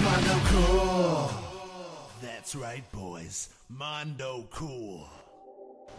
Mondo Cool. That's right, boys. Mondo Cool.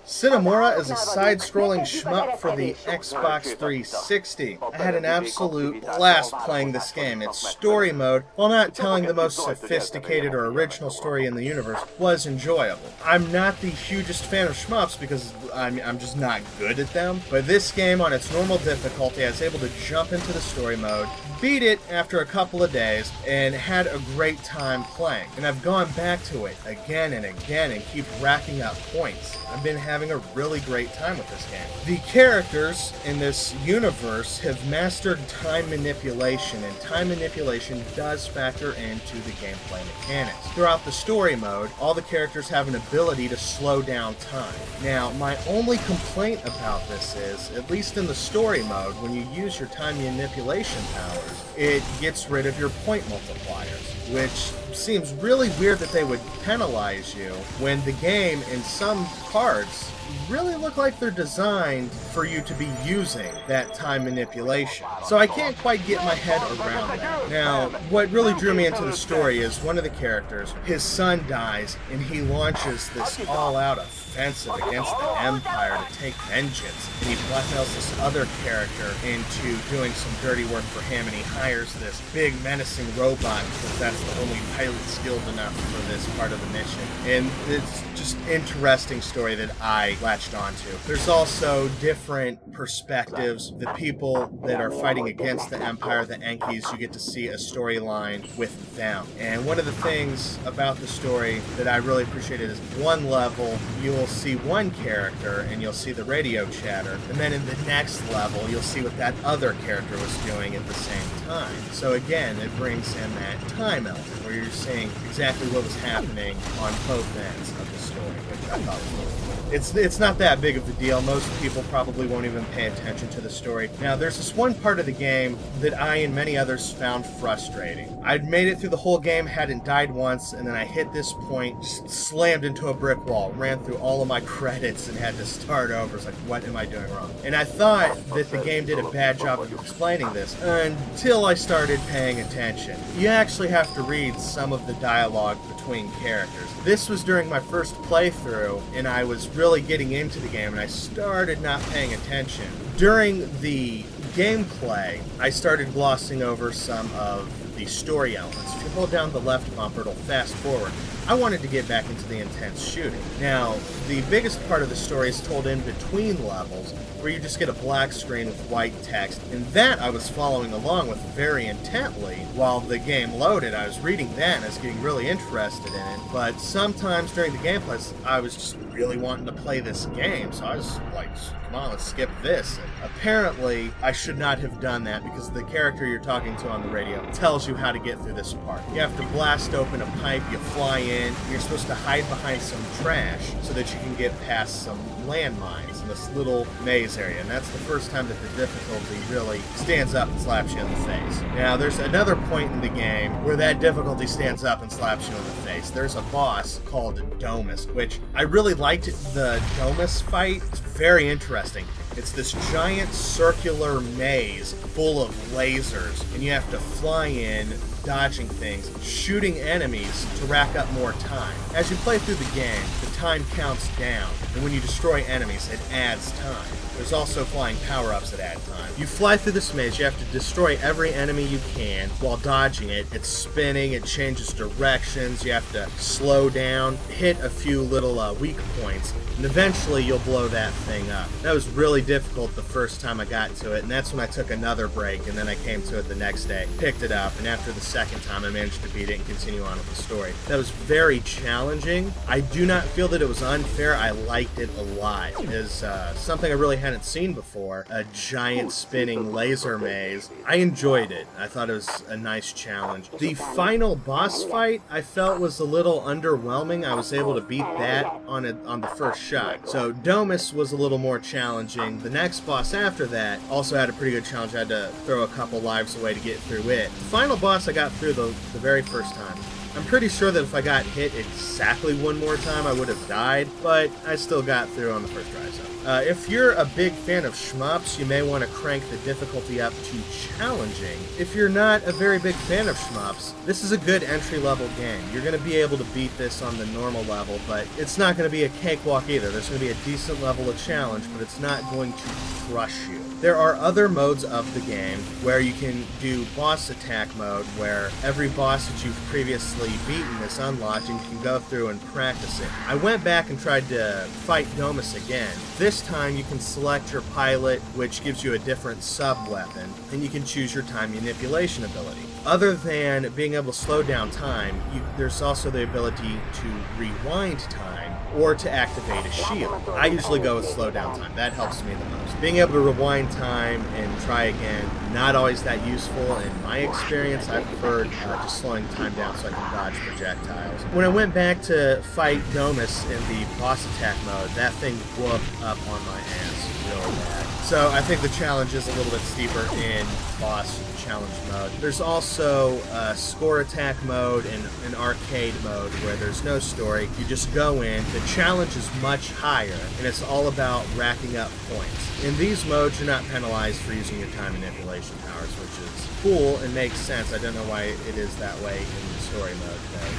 Cinemora is a side-scrolling shmup for the Xbox 360. I had an absolute blast playing this game. Its story mode, while not telling the most sophisticated or original story in the universe, was enjoyable. I'm not the hugest fan of shmups because I'm just not good at them, but this game on its normal difficulty, I was able to jump into the story mode, beat it after a couple of days, and had a great time playing. And I've gone back to it again and again and keep racking up points. I've been having a really great time with this game. The characters in this universe have mastered time manipulation, and time manipulation does factor into the gameplay mechanics. Throughout the story mode, all the characters have an ability to slow down time. Now, my only complaint about this is, at least in the story mode, when you use your time manipulation powers, it gets rid of your point multipliers, which seems really weird that they would penalize you when the game, in some parts, really look like they're designed for you to be using that time manipulation. So I can't quite get my head around that. Now, what really drew me into the story is one of the characters, his son dies, and he launches this all-out offensive against the Empire to take vengeance. And he blackmails this other character into doing some dirty work for him, and he hires this big menacing robot because that's the only pilot skilled enough for this part of the mission. And it's just an interesting story that I latched onto. There's also different perspectives. The people that are fighting against the Empire, the Enkies, you get to see a storyline with them. And one of the things about the story that I really appreciated is one level, you will see one character and you'll see the radio chatter, and then in the next level, you'll see what that other character was doing at the same time. So again, it brings in that time element where you're seeing exactly what was happening on both ends of the story, which I thought was really cool. It's not that big of a deal. Most people probably won't even pay attention to the story. Now, there's this one part of the game that I and many others found frustrating. I'd made it through the whole game, hadn't died once, and then I hit this point, just slammed into a brick wall, ran through all of my credits, and had to start over. It's like, what am I doing wrong? And I thought that the game did a bad job of explaining this until I started paying attention. You actually have to read some of the dialogue between characters. This was during my first playthrough, and I was really getting into the game, and I started not paying attention. During the gameplay, I started glossing over some of the story elements. If you hold down the left bumper, it'll fast forward. I wanted to get back into the intense shooting. Now, the biggest part of the story is told in between levels, where you just get a black screen with white text, and that I was following along with very intently while the game loaded. I was reading that and I was getting really interested in it, but sometimes during the gameplay, I was just really wanting to play this game, so I was like, come on, let's skip this. And apparently, I should not have done that because the character you're talking to on the radio tells you how to get through this part. You have to blast open a pipe, you fly in, you're supposed to hide behind some trash so that you can get past some landmines in this little maze area, and that's the first time that the difficulty really stands up and slaps you in the face. Now, there's another point in the game where that difficulty stands up and slaps you in the face. There's a boss called Domus, which I really liked the Domus fight. It's very interesting. It's this giant circular maze full of lasers, and you have to fly in, dodging things, shooting enemies to rack up more time. As you play through the game, the time counts down, and when you destroy enemies, it adds time. There's also flying power-ups that add time. You fly through this maze, you have to destroy every enemy you can while dodging it. It's spinning, it changes directions, you have to slow down, hit a few little weak points, and eventually you'll blow that thing up. That was really difficult the first time I got to it, and that's when I took another break, and then I came to it the next day, picked it up, and after the second time I managed to beat it and continue on with the story. That was very challenging. I do not feel that it was unfair. I liked it a lot. It is something I really hadn't seen before, a giant spinning laser maze. I enjoyed it. I thought it was a nice challenge. The final boss fight I felt was a little underwhelming. I was able to beat that on the first shot. So Domus was a little more challenging. The next boss after that also had a pretty good challenge. I had to throw a couple lives away to get through it. The final boss I got through the very first time. I'm pretty sure that if I got hit exactly one more time, I would have died, but I still got through on the first try, so. If you're a big fan of shmups, you may want to crank the difficulty up to challenging. If you're not a very big fan of shmups, this is a good entry-level game. You're going to be able to beat this on the normal level, but it's not going to be a cakewalk either. There's going to be a decent level of challenge, but it's not going to crush you. There are other modes of the game where you can do boss attack mode, where every boss that you've previously beaten is unlocked and you can go through and practice it. I went back and tried to fight Domus again. This time you can select your pilot, which gives you a different sub-weapon, and you can choose your time manipulation ability. Other than being able to slow down time, there's also the ability to rewind time or to activate a shield. I usually go with slow down time. That helps me the most. Being able to rewind time and try again, not always that useful. In my experience, I prefer just slowing time down so I can dodge projectiles. When I went back to fight Domus in the boss attack mode, that thing whooped up on my ass really bad. So I think the challenge is a little bit steeper in boss challenge mode. There's also a score attack mode and an arcade mode where there's no story. You just go in. The challenge is much higher, and it's all about racking up points. In these modes, you're not penalized for using your time manipulation powers, which is cool and makes sense. I don't know why it is that way in the story mode, though.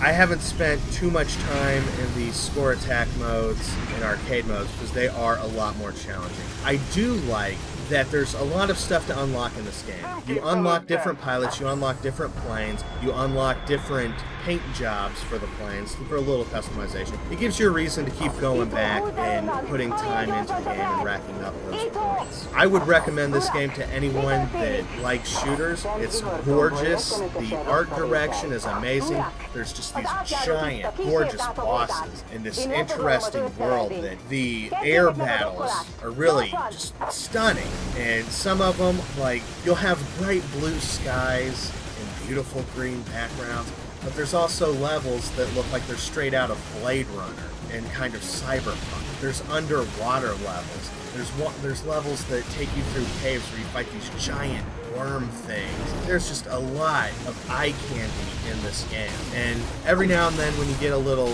I haven't spent too much time in the score attack modes and arcade modes because they are a lot more challenging. I do like that there's a lot of stuff to unlock in this game. You unlock different pilots, you unlock different planes, you unlock different paint jobs for the planes for a little customization. It gives you a reason to keep going back and putting time into the game and racking up those points. I would recommend this game to anyone that likes shooters. It's gorgeous. The art direction is amazing. There's just these giant, gorgeous bosses in this interesting world that the air battles are really just stunning. And some of them, like, you'll have bright blue skies and beautiful green backgrounds, but there's also levels that look like they're straight out of Blade Runner and kind of cyberpunk. There's underwater levels. There's levels that take you through caves where you fight these giant worm things. There's just a lot of eye candy in this game. And every now and then when you get a little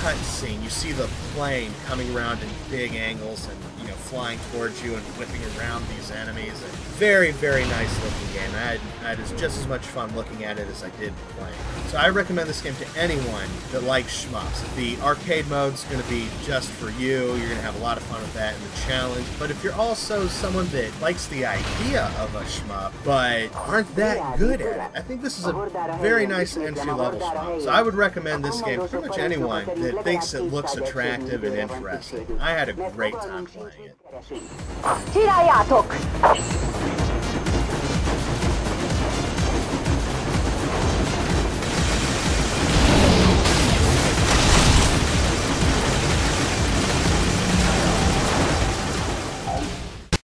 cutscene, you see the plane coming around in big angles and, you know, flying towards you and whipping around these enemies. And very, very nice looking game. I had just as much fun looking at it as I did playing. So I recommend this game to anyone that likes shmups. The arcade mode's going to be just for you. You're going to have a lot of fun with that and the challenge. But if you're also someone that likes the idea of a shmup, but aren't that good at it, I think this is a very nice entry-level shmup. So I would recommend this game to pretty much anyone that thinks it looks attractive and interesting. I had a great time playing it.